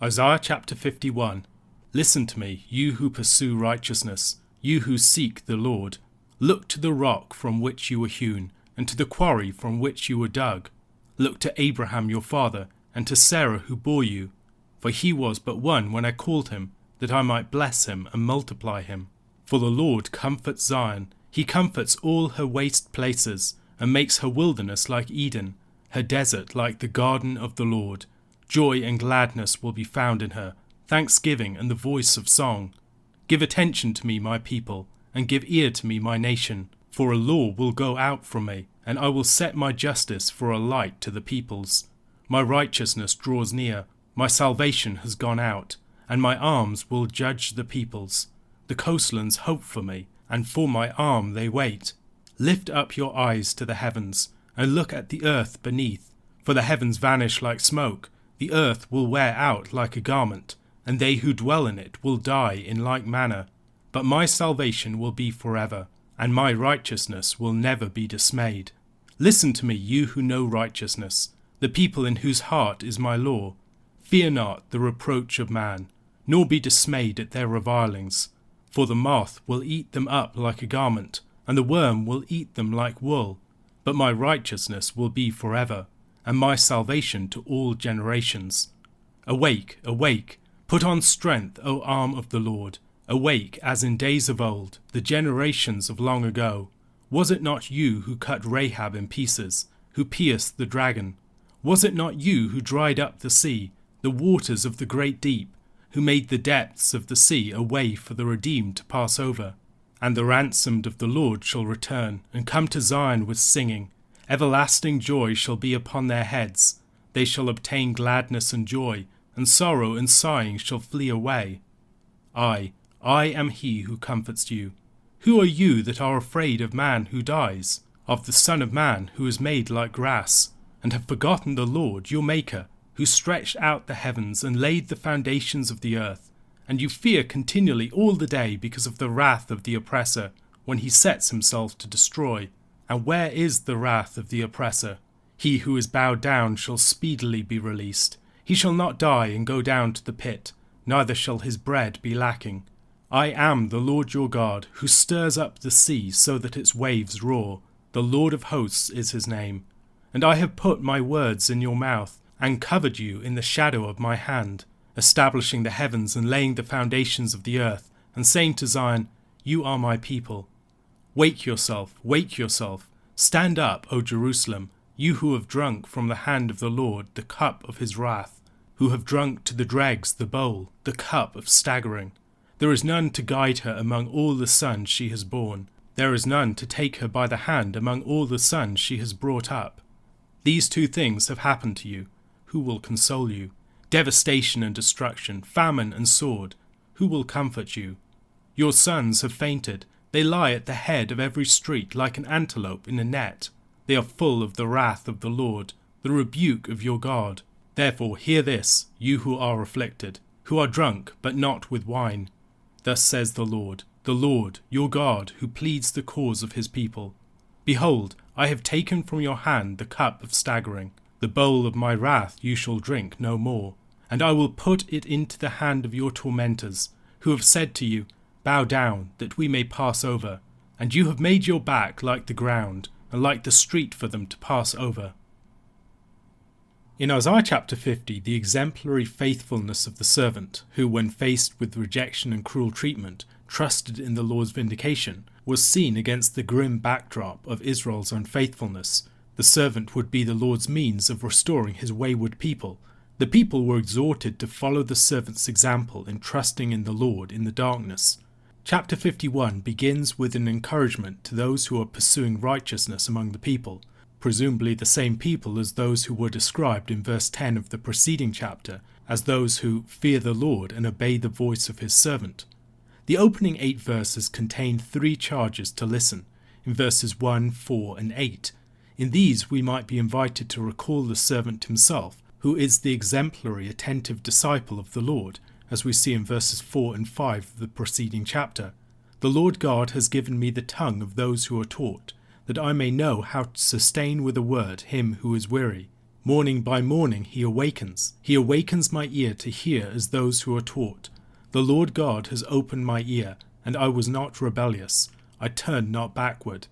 Isaiah chapter 51. Listen to me, you who pursue righteousness, you who seek the Lord. Look to the rock from which you were hewn, and to the quarry from which you were dug. Look to Abraham your father, and to Sarah who bore you. For he was but one when I called him, that I might bless him and multiply him. For the Lord comforts Zion, he comforts all her waste places, and makes her wilderness like Eden, her desert like the garden of the Lord. Joy and gladness will be found in her, thanksgiving and the voice of song. Give attention to me, my people, and give ear to me, my nation. For a law will go out from me, and I will set my justice for a light to the peoples. My righteousness draws near, my salvation has gone out, and my arms will judge the peoples. The coastlands hope for me, and for my arm they wait. Lift up your eyes to the heavens, and look at the earth beneath. For the heavens vanish like smoke, the earth will wear out like a garment, and they who dwell in it will die in like manner. But my salvation will be forever, and my righteousness will never be dismayed. Listen to me, you who know righteousness, the people in whose heart is my law. Fear not the reproach of man, nor be dismayed at their revilings. For the moth will eat them up like a garment, and the worm will eat them like wool. But my righteousness will be forever, and my salvation to all generations. Awake, awake, put on strength, O arm of the Lord. Awake as in days of old, the generations of long ago. Was it not you who cut Rahab in pieces, who pierced the dragon? Was it not you who dried up the sea, the waters of the great deep, who made the depths of the sea a way for the redeemed to pass over? And the ransomed of the Lord shall return, and come to Zion with singing. Everlasting joy shall be upon their heads. They shall obtain gladness and joy, and sorrow and sighing shall flee away. I am he who comforts you. Who are you that are afraid of man who dies, of the Son of Man who is made like grass, and have forgotten the Lord your Maker, who stretched out the heavens and laid the foundations of the earth? And you fear continually all the day because of the wrath of the oppressor, when he sets himself to destroy. And where is the wrath of the oppressor? He who is bowed down shall speedily be released. He shall not die and go down to the pit, neither shall his bread be lacking. I am the Lord your God, who stirs up the sea so that its waves roar. The Lord of hosts is his name. And I have put my words in your mouth, and covered you in the shadow of my hand, establishing the heavens and laying the foundations of the earth, and saying to Zion, You are my people. Wake yourself, stand up, O Jerusalem, you who have drunk from the hand of the Lord the cup of his wrath, who have drunk to the dregs the bowl, the cup of staggering. There is none to guide her among all the sons she has borne. There is none to take her by the hand among all the sons she has brought up. These two things have happened to you. Who will console you? Devastation and destruction, famine and sword. Who will comfort you? Your sons have fainted. They lie at the head of every street like an antelope in a net. They are full of the wrath of the Lord, the rebuke of your God. Therefore hear this, you who are afflicted, who are drunk, but not with wine. Thus says the Lord, your God, who pleads the cause of his people. Behold, I have taken from your hand the cup of staggering. The bowl of my wrath you shall drink no more. And I will put it into the hand of your tormentors, who have said to you, Bow down, that we may pass over. And you have made your back like the ground, and like the street for them to pass over. In Isaiah chapter 50, the exemplary faithfulness of the servant, who when faced with rejection and cruel treatment, trusted in the Lord's vindication, was seen against the grim backdrop of Israel's unfaithfulness. The servant would be the Lord's means of restoring his wayward people. The people were exhorted to follow the servant's example in trusting in the Lord in the darkness. Chapter 51 begins with an encouragement to those who are pursuing righteousness among the people, presumably the same people as those who were described in verse 10 of the preceding chapter, as those who fear the Lord and obey the voice of his servant. The opening 8 verses contain 3 charges to listen, in verses 1, 4 and 8. In these we might be invited to recall the servant himself, who is the exemplary attentive disciple of the Lord, as we see in verses 4 and 5 of the preceding chapter. The Lord God has given me the tongue of those who are taught, that I may know how to sustain with a word him who is weary. Morning by morning he awakens. He awakens my ear to hear as those who are taught. The Lord God has opened my ear, and I was not rebellious. I turned not backward.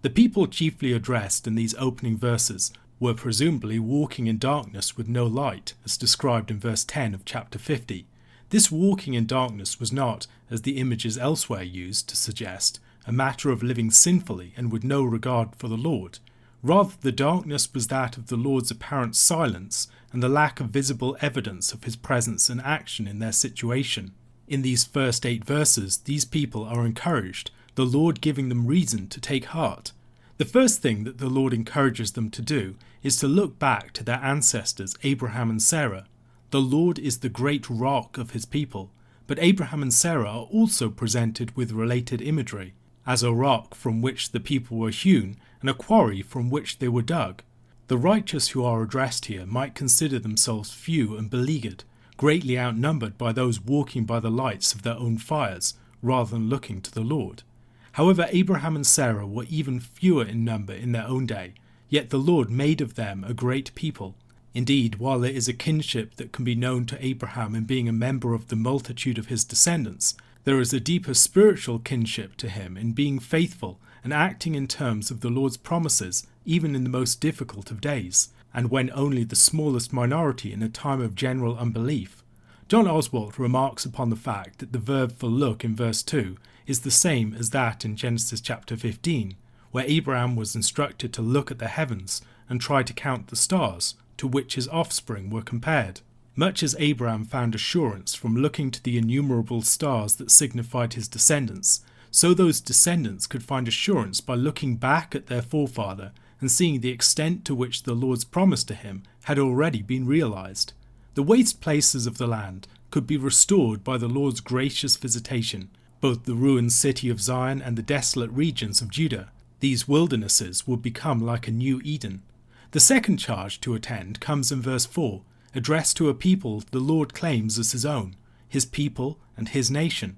The people chiefly addressed in these opening verses were presumably walking in darkness with no light, as described in verse 10 of chapter 50. This walking in darkness was not, as the images elsewhere used to suggest, a matter of living sinfully and with no regard for the Lord. Rather, the darkness was that of the Lord's apparent silence and the lack of visible evidence of his presence and action in their situation. In these first 8 verses, these people are encouraged, the Lord giving them reason to take heart. The first thing that the Lord encourages them to do is to look back to their ancestors Abraham and Sarah. The Lord is the great rock of his people, but Abraham and Sarah are also presented with related imagery, as a rock from which the people were hewn and a quarry from which they were dug. The righteous who are addressed here might consider themselves few and beleaguered, greatly outnumbered by those walking by the lights of their own fires, rather than looking to the Lord. However, Abraham and Sarah were even fewer in number in their own day, yet the Lord made of them a great people. Indeed, while there is a kinship that can be known to Abraham in being a member of the multitude of his descendants, there is a deeper spiritual kinship to him in being faithful and acting in terms of the Lord's promises, even in the most difficult of days, and when only the smallest minority in a time of general unbelief. John Oswalt remarks upon the fact that the verb for look in verse 2 is the same as that in Genesis chapter 15, where Abraham was instructed to look at the heavens and try to count the stars, to which his offspring were compared. Much as Abraham found assurance from looking to the innumerable stars that signified his descendants, so those descendants could find assurance by looking back at their forefather and seeing the extent to which the Lord's promise to him had already been realized. The waste places of the land could be restored by the Lord's gracious visitation, both the ruined city of Zion and the desolate regions of Judah. These wildernesses would become like a new Eden. The second charge to attend comes in verse 4, addressed to a people the Lord claims as his own, his people and his nation.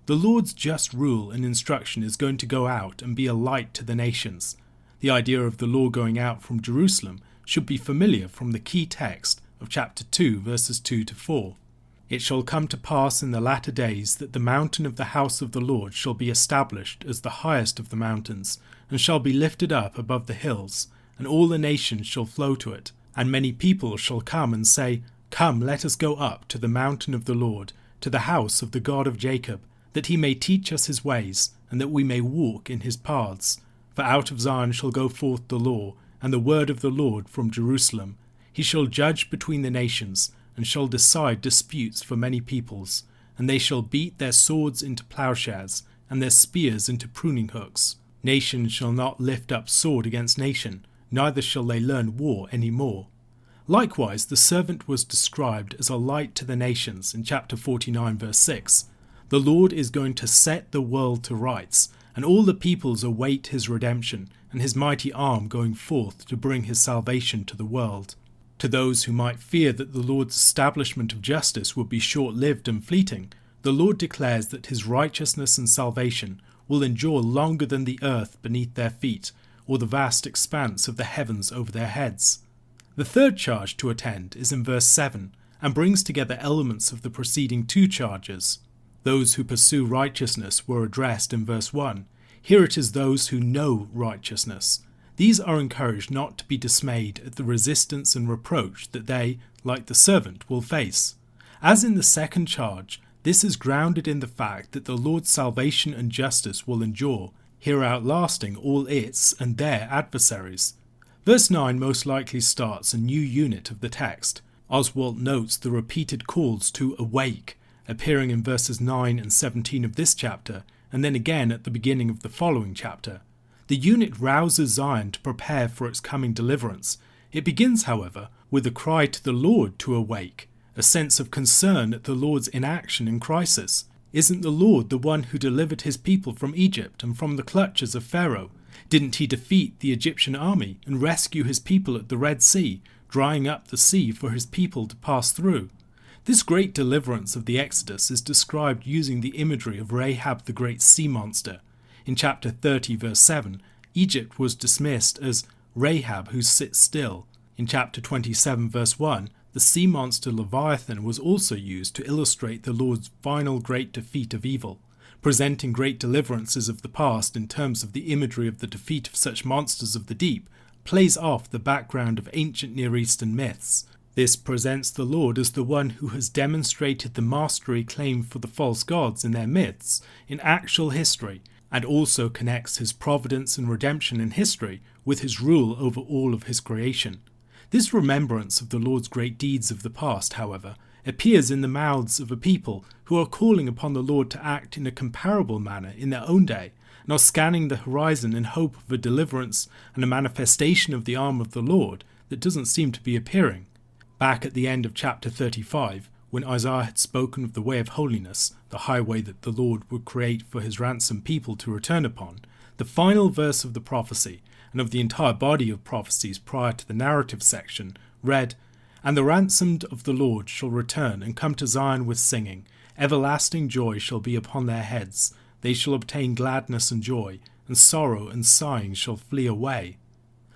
The Lord's just rule and instruction is going to go out and be a light to the nations. The idea of the law going out from Jerusalem should be familiar from the key text of chapter 2 verses 2 to 4. It shall come to pass in the latter days that the mountain of the house of the Lord shall be established as the highest of the mountains, and shall be lifted up above the hills, and all the nations shall flow to it. And many people shall come and say, Come, let us go up to the mountain of the Lord, to the house of the God of Jacob, that he may teach us his ways, and that we may walk in his paths. For out of Zion shall go forth the law, and the word of the Lord from Jerusalem. He shall judge between the nations, and shall decide disputes for many peoples. And they shall beat their swords into plowshares, and their spears into pruning hooks. Nation shall not lift up sword against nation, neither shall they learn war any more. Likewise, the servant was described as a light to the nations in chapter 49 verse 6. The Lord is going to set the world to rights, and all the peoples await his redemption, and his mighty arm going forth to bring his salvation to the world. To those who might fear that the Lord's establishment of justice would be short-lived and fleeting, the Lord declares that his righteousness and salvation will endure longer than the earth beneath their feet, or the vast expanse of the heavens over their heads. The third charge to attend is in verse 7, and brings together elements of the preceding 2 charges. Those who pursue righteousness were addressed in verse 1. Here it is those who know righteousness. These are encouraged not to be dismayed at the resistance and reproach that they, like the servant, will face. As in the second charge, this is grounded in the fact that the Lord's salvation and justice will endure, here outlasting all its and their adversaries. Verse 9 most likely starts a new unit of the text. Oswalt notes the repeated calls to awake, appearing in verses 9 and 17 of this chapter, and then again at the beginning of the following chapter. The unit rouses Zion to prepare for its coming deliverance. It begins, however, with a cry to the Lord to awake, a sense of concern at the Lord's inaction in crisis. Isn't the Lord the one who delivered his people from Egypt and from the clutches of Pharaoh? Didn't he defeat the Egyptian army and rescue his people at the Red Sea, drying up the sea for his people to pass through? This great deliverance of the Exodus is described using the imagery of Rahab the great sea monster. In chapter 30 verse 7, Egypt was dismissed as Rahab who sits still. In chapter 27 verse 1, the sea monster Leviathan was also used to illustrate the Lord's final great defeat of evil, presenting great deliverances of the past in terms of the imagery of the defeat of such monsters of the deep, plays off the background of ancient Near Eastern myths. This presents the Lord as the one who has demonstrated the mastery claimed for the false gods in their myths in actual history, and also connects his providence and redemption in history with his rule over all of his creation. This remembrance of the Lord's great deeds of the past, however, appears in the mouths of a people who are calling upon the Lord to act in a comparable manner in their own day, and are scanning the horizon in hope of a deliverance and a manifestation of the arm of the Lord that doesn't seem to be appearing. Back at the end of chapter 35, when Isaiah had spoken of the way of holiness, the highway that the Lord would create for his ransomed people to return upon, the final verse of the prophecy, and of the entire body of prophecies prior to the narrative section, read, "And the ransomed of the Lord shall return and come to Zion with singing. Everlasting joy shall be upon their heads. They shall obtain gladness and joy, and sorrow and sighing shall flee away."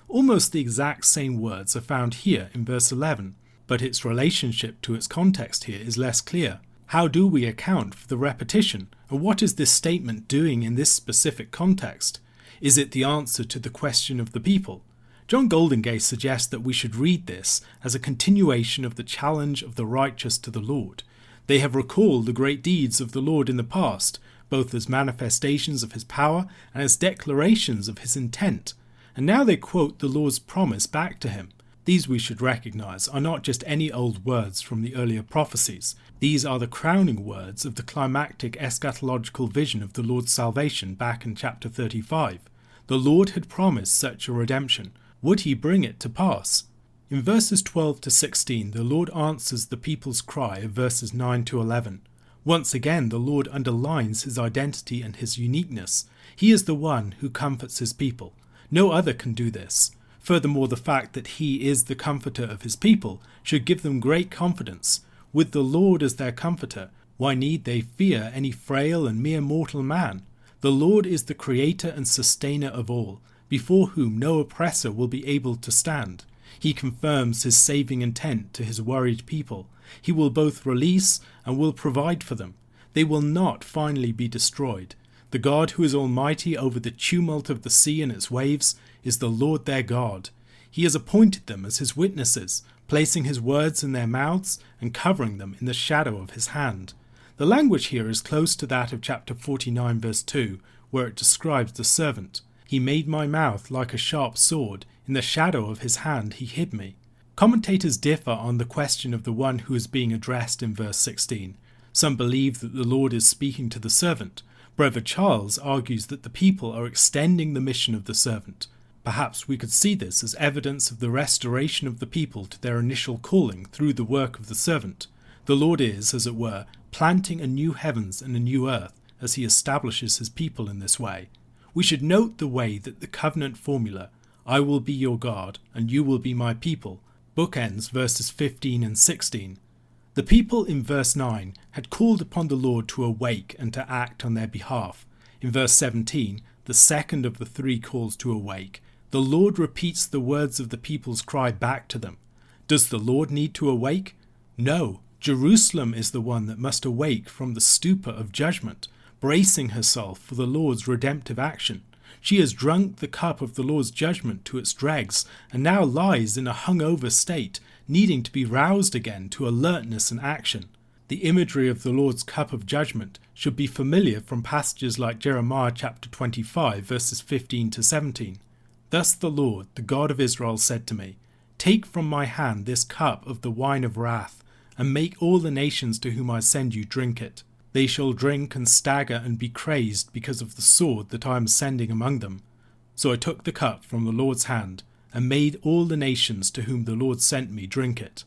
Almost the exact same words are found here in verse 11, but its relationship to its context here is less clear. How do we account for the repetition, and what is this statement doing in this specific context? Is it the answer to the question of the people? John Goldingay suggests that we should read this as a continuation of the challenge of the righteous to the Lord. They have recalled the great deeds of the Lord in the past, both as manifestations of his power and as declarations of his intent, and now they quote the Lord's promise back to him. These, we should recognize, are not just any old words from the earlier prophecies. These are the crowning words of the climactic eschatological vision of the Lord's salvation back in chapter 35. The Lord had promised such a redemption. Would he bring it to pass? In verses 12 to 16, the Lord answers the people's cry of verses 9 to 11. Once again, the Lord underlines his identity and his uniqueness. He is the one who comforts his people. No other can do this. Furthermore, the fact that he is the comforter of his people should give them great confidence. With the Lord as their comforter, why need they fear any frail and mere mortal man? The Lord is the creator and sustainer of all, before whom no oppressor will be able to stand. He confirms his saving intent to his worried people. He will both release and will provide for them. They will not finally be destroyed. The God who is almighty over the tumult of the sea and its waves is the Lord their God. He has appointed them as his witnesses, placing his words in their mouths and covering them in the shadow of his hand. The language here is close to that of chapter 49 verse 2, where it describes the servant. He made my mouth like a sharp sword. In the shadow of his hand he hid me. Commentators differ on the question of the one who is being addressed in verse 16. Some believe that the Lord is speaking to the servant. Brother Charles argues that the people are extending the mission of the servant. Perhaps we could see this as evidence of the restoration of the people to their initial calling through the work of the servant. The Lord is, as it were, planting a new heavens and a new earth as he establishes his people in this way. We should note the way that the covenant formula, "I will be your God and you will be my people," bookends verses 15 and 16. The people in verse 9 had called upon the Lord to awake and to act on their behalf. In verse 17, the second of the three calls to awake, the Lord repeats the words of the people's cry back to them. Does the Lord need to awake? No, Jerusalem is the one that must awake from the stupor of judgment, bracing herself for the Lord's redemptive action. She has drunk the cup of the Lord's judgment to its dregs and now lies in a hungover state, needing to be roused again to alertness and action. The imagery of the Lord's cup of judgment should be familiar from passages like Jeremiah chapter 25 verses 15 to 17. Thus the Lord, the God of Israel, said to me, "Take from my hand this cup of the wine of wrath, and make all the nations to whom I send you drink it. They shall drink and stagger and be crazed because of the sword that I am sending among them." So I took the cup from the Lord's hand, and made all the nations to whom the Lord sent me drink it.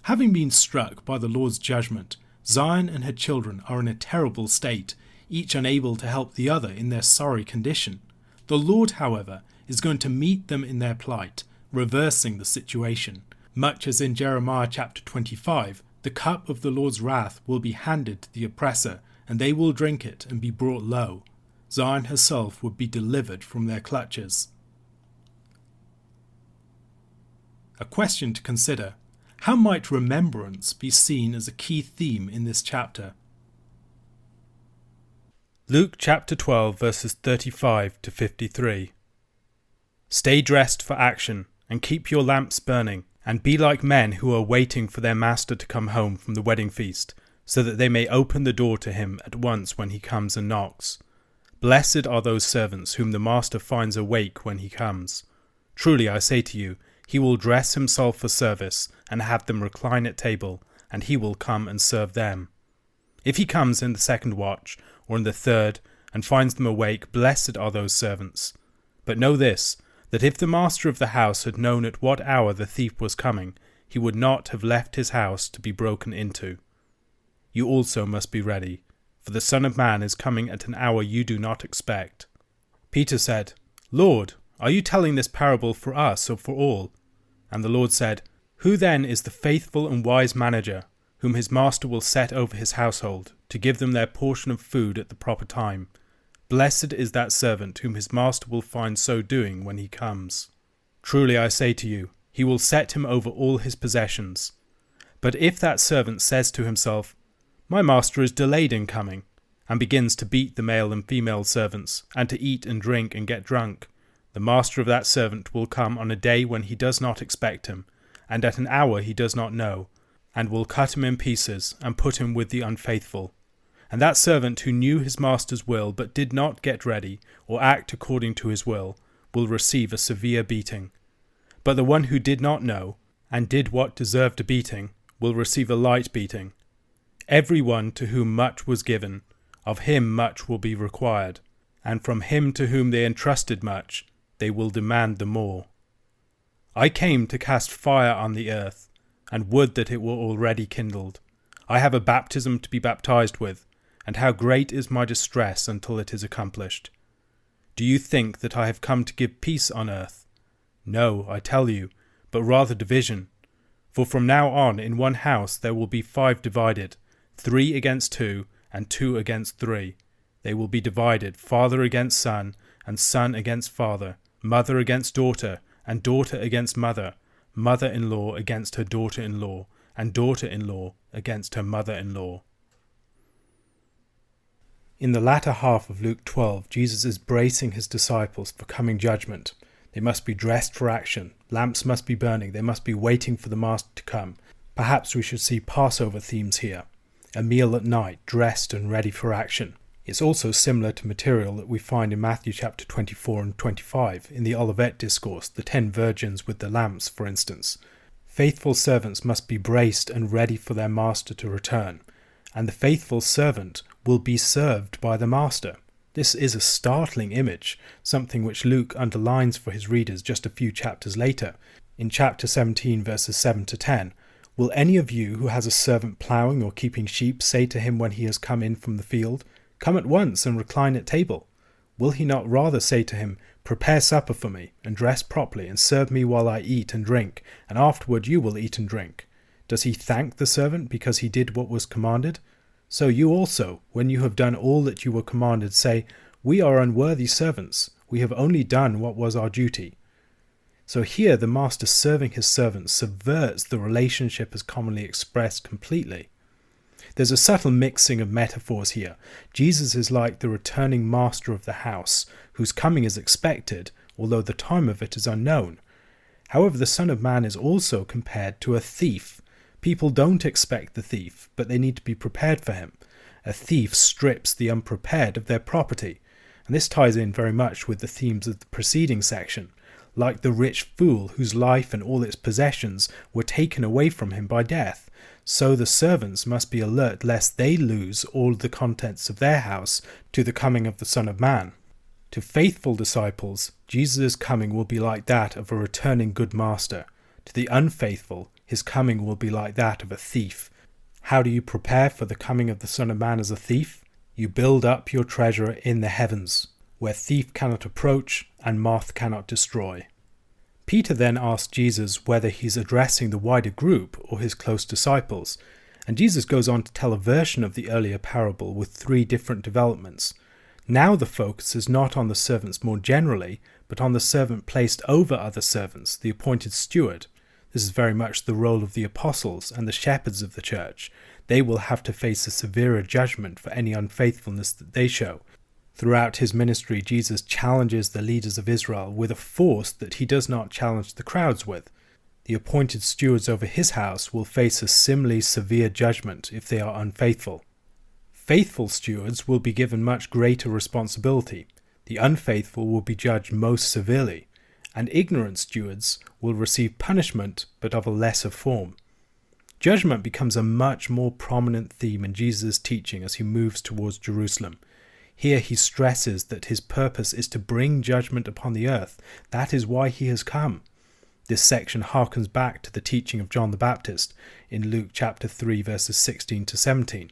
Having been struck by the Lord's judgment, Zion and her children are in a terrible state, each unable to help the other in their sorry condition. The Lord, however, is going to meet them in their plight, reversing the situation. Much as in Jeremiah chapter 25, the cup of the Lord's wrath will be handed to the oppressor, and they will drink it and be brought low. Zion herself would be delivered from their clutches. A question to consider: how might remembrance be seen as a key theme in this chapter? Luke chapter 12 verses 35 to 53. Stay dressed for action, and keep your lamps burning, and be like men who are waiting for their master to come home from the wedding feast, so that they may open the door to him at once when he comes and knocks. Blessed are those servants whom the master finds awake when he comes. Truly I say to you, he will dress himself for service, and have them recline at table, and he will come and serve them. If he comes in the second watch, or in the third, and finds them awake, blessed are those servants. But know this, that if the master of the house had known at what hour the thief was coming, he would not have left his house to be broken into. You also must be ready, for the Son of Man is coming at an hour you do not expect. Peter said, Lord, are you telling this parable for us or for all? And the Lord said, Who then is the faithful and wise manager, whom his master will set over his household, to give them their portion of food at the proper time? Blessed is that servant whom his master will find so doing when he comes. Truly I say to you, he will set him over all his possessions. But if that servant says to himself, My master is delayed in coming, and begins to beat the male and female servants, and to eat and drink and get drunk, the master of that servant will come on a day when he does not expect him, and at an hour he does not know, and will cut him in pieces, and put him with the unfaithful. And that servant who knew his master's will, but did not get ready, or act according to his will receive a severe beating. But the one who did not know, and did what deserved a beating, will receive a light beating. Every one to whom much was given, of him much will be required, and from him to whom they entrusted much, they will demand the more. I came to cast fire on the earth, and would that it were already kindled. I have a baptism to be baptized with, and how great is my distress until it is accomplished. Do you think that I have come to give peace on earth? No, I tell you, but rather division. For from now on in one house there will be 5 divided, 3 against 2, and 2 against 3. They will be divided, father against son, and son against father, mother against daughter, and daughter against mother, mother-in-law against her daughter-in-law, and daughter-in-law against her mother-in-law. In the latter half of Luke 12, Jesus is bracing his disciples for coming judgment. They must be dressed for action. Lamps must be burning. They must be waiting for the Master to come. Perhaps we should see Passover themes here. A meal at night, dressed and ready for action. It's also similar to material that we find in Matthew chapter 24 and 25, in the Olivet Discourse, the 10 virgins with the lamps, for instance. Faithful servants must be braced and ready for their master to return, and the faithful servant will be served by the master. This is a startling image, something which Luke underlines for his readers just a few chapters later. In chapter 17 verses 7 to 10, Will any of you who has a servant ploughing or keeping sheep say to him when he has come in from the field, Come at once and recline at table? Will he not rather say to him, Prepare supper for me, and dress properly, and serve me while I eat and drink, and afterward you will eat and drink? Does he thank the servant because he did what was commanded? So you also, when you have done all that you were commanded, say, We are unworthy servants, we have only done what was our duty. So here the master serving his servants subverts the relationship as commonly expressed completely. There's a subtle mixing of metaphors here. Jesus is like the returning master of the house, whose coming is expected, although the time of it is unknown. However, the Son of Man is also compared to a thief. People don't expect the thief, but they need to be prepared for him. A thief strips the unprepared of their property, and this ties in very much with the themes of the preceding section. Like the rich fool whose life and all its possessions were taken away from him by death, so the servants must be alert lest they lose all the contents of their house to the coming of the Son of Man. To faithful disciples, Jesus' coming will be like that of a returning good master. To the unfaithful, his coming will be like that of a thief. How do you prepare for the coming of the Son of Man as a thief? You build up your treasure in the heavens, where thief cannot approach and moth cannot destroy. Peter then asks Jesus whether he's addressing the wider group or his close disciples, and Jesus goes on to tell a version of the earlier parable with 3 different developments. Now the focus is not on the servants more generally, but on the servant placed over other servants, the appointed steward. This is very much the role of the apostles and the shepherds of the church. They will have to face a severer judgment for any unfaithfulness that they show. Throughout his ministry, Jesus challenges the leaders of Israel with a force that he does not challenge the crowds with. The appointed stewards over his house will face a similarly severe judgment if they are unfaithful. Faithful stewards will be given much greater responsibility. The unfaithful will be judged most severely, and ignorant stewards will receive punishment, but of a lesser form. Judgment becomes a much more prominent theme in Jesus' teaching as he moves towards Jerusalem. Here he stresses that his purpose is to bring judgment upon the earth. That is why he has come. This section harkens back to the teaching of John the Baptist in Luke chapter 3 verses 16 to 17.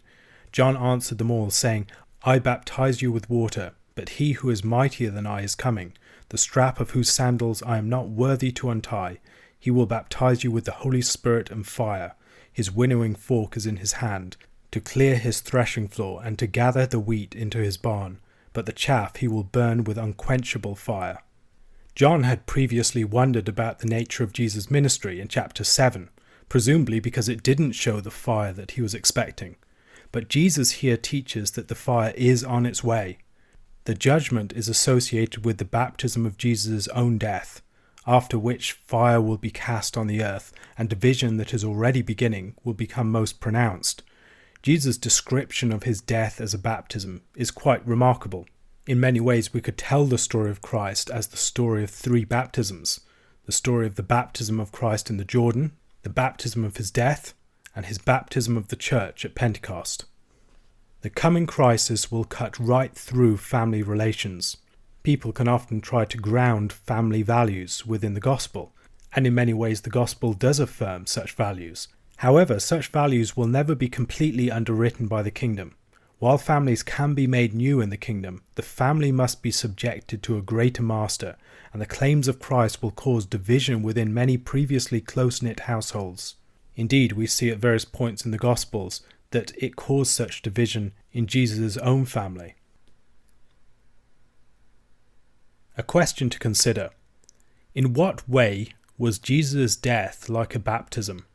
John answered them all, saying, I baptize you with water, but he who is mightier than I is coming, the strap of whose sandals I am not worthy to untie. He will baptize you with the Holy Spirit and fire. His winnowing fork is in his hand, to clear his threshing floor and to gather the wheat into his barn, but the chaff he will burn with unquenchable fire. John had previously wondered about the nature of Jesus' ministry in chapter 7, presumably because it didn't show the fire that he was expecting. But Jesus here teaches that the fire is on its way. The judgment is associated with the baptism of Jesus' own death, after which fire will be cast on the earth, and division that is already beginning will become most pronounced. Jesus' description of his death as a baptism is quite remarkable. In many ways, we could tell the story of Christ as the story of three baptisms: the story of the baptism of Christ in the Jordan, the baptism of his death, and his baptism of the church at Pentecost. The coming crisis will cut right through family relations. People can often try to ground family values within the gospel, and in many ways the gospel does affirm such values. However, such values will never be completely underwritten by the kingdom. While families can be made new in the kingdom, the family must be subjected to a greater master, and the claims of Christ will cause division within many previously close-knit households. Indeed, we see at various points in the Gospels that it caused such division in Jesus' own family. A question to consider: in what way was Jesus' death like a baptism?